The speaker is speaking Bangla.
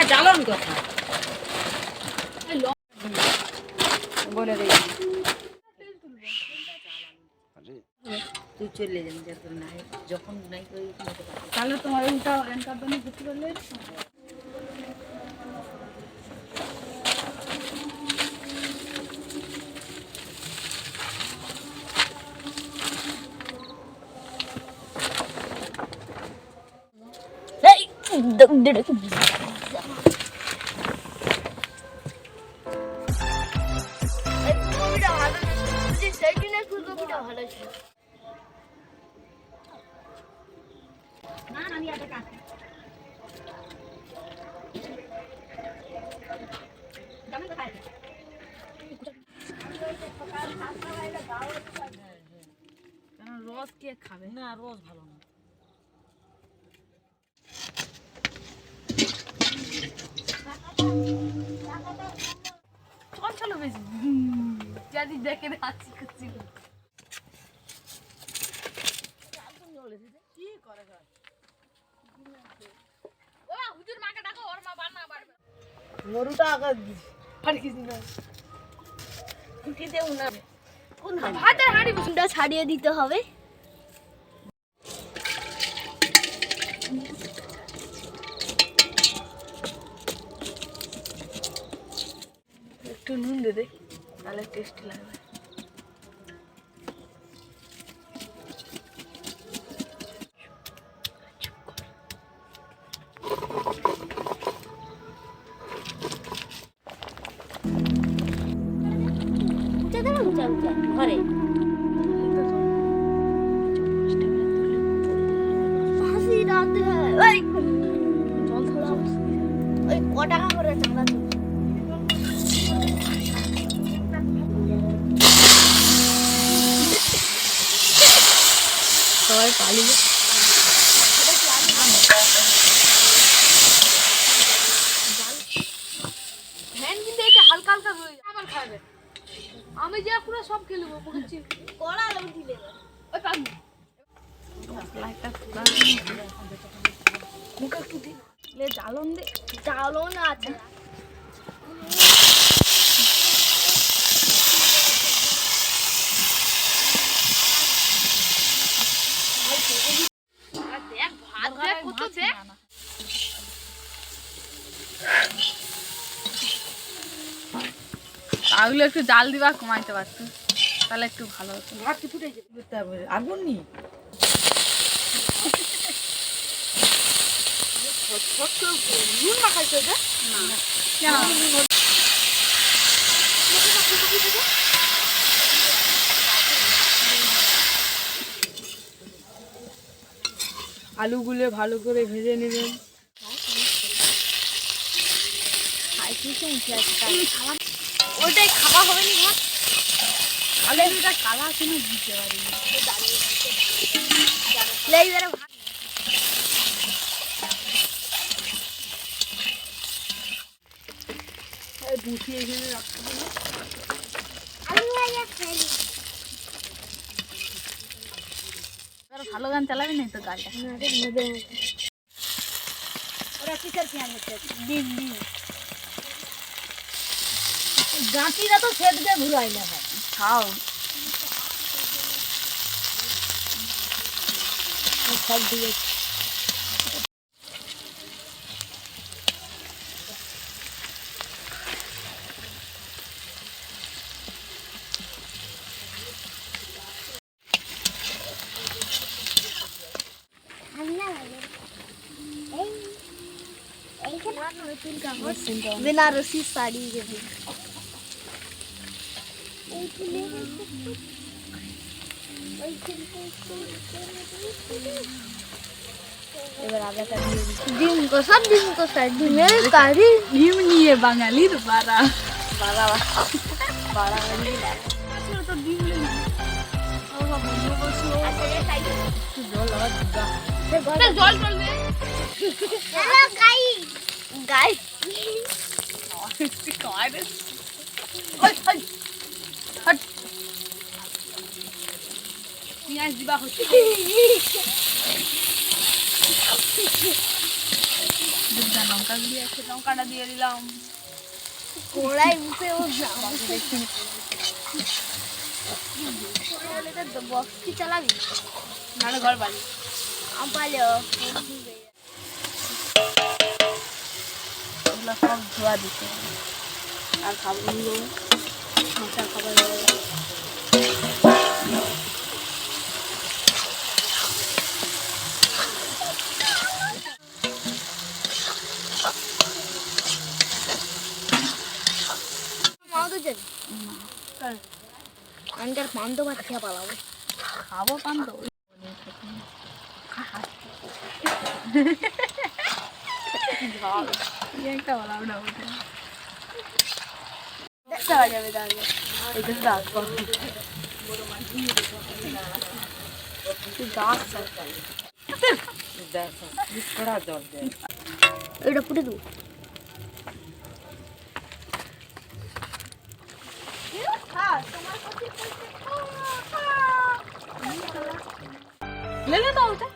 জ্বালন কথা বলে রে তুই চলে যাবি যখন নাই যখন নাই করি তাহলে তোমার উল্টা এনকার দনে ঘুরতে পারলে রস কে খাবে না রস ভালো না চল চলো বেশি যদি দেখে হাসি খুশি কি করে ও হুজুর মাকে ডাকো ওর মা বান্না বাড়বে গরুটা আগে আর কিছু না কি দেও না কোন ভাতের হাঁড়ি বসুনটা ছাড়িয়ে দিতে হবে একটু নুন দে দে তাহলে টেস্টি লাগবে ঘরে হাসি রাতে ওই জল থোড়া ওই ক টাকা করে চাঁদা সবাই পালিয়ে ফ্যান কিন্তু এটা হালকা হালকা হয়ে যায় আবার খাবে আমি যা পুরো সব খেয়ে নেবো বলছি কড়া লাগবে দিলে ওই পাবি লাইটটা ফুলা মুখে একটু দি লে জ্বালন দে জ্বালন আছে দেখ ভাত দেখ কত দেখ তাহলে একটু জাল দিবা কমাইতে পারতো তাহলে একটু ভালো হতো ভাত কি ফুটে যাবে আগুন নি নুন মাখাইছো না আলুগুলো ভালো করে ভেজে নেবেন ওইটাই খাওয়া হবে নি ভাত আলুটা কালা কোনো দিতে পারিনি বুঝিয়ে এখানে রাখতে হবে ভালো গান চালাবি না তো গানটা ওরা কিসের পেঁয়াজ হচ্ছে ডিম ডিম গাঁটিরা তো সেট দিয়ে ঘুরাই না খাও সব দিয়ে বেনারসি শাড়ি এবার আগাটা দিয়ে ডিম কষা ডিমের কারি ডিম নিয়ে বাঙালির বাড়া বাড়া বাড়া তো ডিম না বন্ধু বসো জল জল চলবে গাই গাই পেঁয়াজ দিবা হচ্ছে লঙ্কা দিয়ে আছে, লঙ্কাটা দিয়ে দিলাম। কড়াই উঠে ও বক্স কি চালাবি না ঘর বাড়ি পালো এগুলো সব ধোয়া দিতে আর খাবারগুলো মশলা খাবার আমি তার পান্ত ভাত খেয়ে পালাবো খাবো পান্ত একটা বলাম না দেখতে পাওয়া যাবে তাহলে এটা দাঁত এটা পুটে দেবো ले ले तो